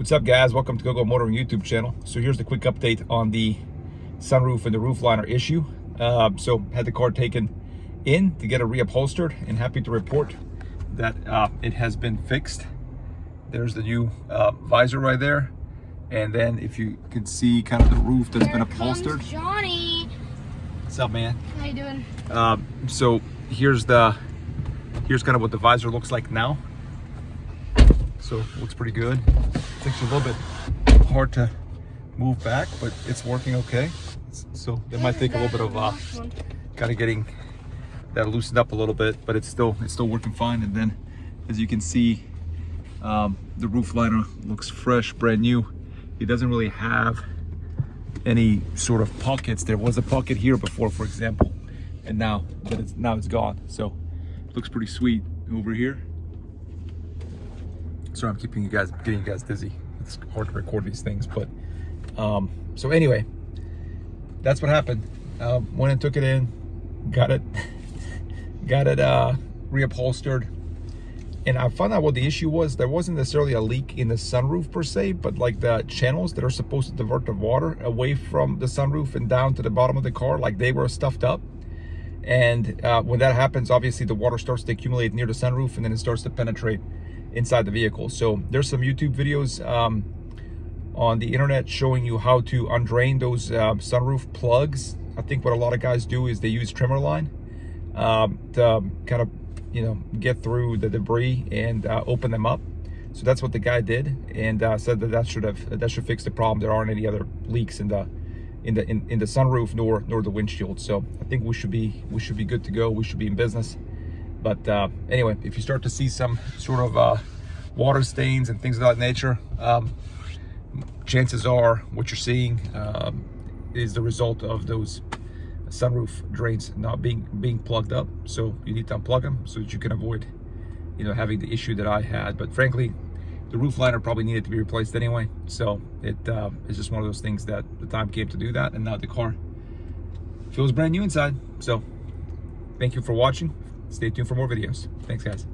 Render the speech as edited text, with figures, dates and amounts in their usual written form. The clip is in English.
What's up, guys? Welcome to GoGo Motoring YouTube channel. So here's the quick update on the sunroof and the roof liner issue. So had the car taken in to get it reupholstered, and happy to report that it has been fixed. There's the new visor right there, and then if you can see kind of the roof that's been upholstered. Johnny, what's up, man? how you doing? So here's kind of what the visor looks like now. So it looks pretty good. It's actually a little bit hard to move back, but it's working okay. So it might take a little bit of kind of getting that loosened up a little bit, but it's still working fine. And then, as you can see, the roof liner looks fresh, brand new. It doesn't really have any sort of pockets. There was a pocket here before, for example, and now it's gone. So it looks pretty sweet over here. Sorry, I'm getting you guys dizzy. It's hard to record these things, but so anyway, that's what happened. Went and took it in, got it reupholstered, and I found out what the issue was. There wasn't necessarily a leak in the sunroof per se, but like the channels that are supposed to divert the water away from the sunroof and down to the bottom of the car, like they were stuffed up. And when that happens, obviously the water starts to accumulate near the sunroof, and then it starts to penetrate inside the vehicle. So there's some YouTube videos on the internet showing you how to undrain those sunroof plugs. I think what a lot of guys do is they use trimmer line to kind of, get through the debris and open them up. So that's what the guy did, and said that should fix the problem. There aren't any other leaks in the sunroof nor the windshield. So I think we should be good to go. We should be in business. But anyway, if you start to see some sort of water stains and things of that nature, chances are what you're seeing is the result of those sunroof drains not being plugged up. So you need to unplug them so that you can avoid, having the issue that I had. But frankly, the roof liner probably needed to be replaced anyway. So it's just one of those things that the time came to do that, and now the car feels brand new inside. So thank you for watching. Stay tuned for more videos. Thanks, guys.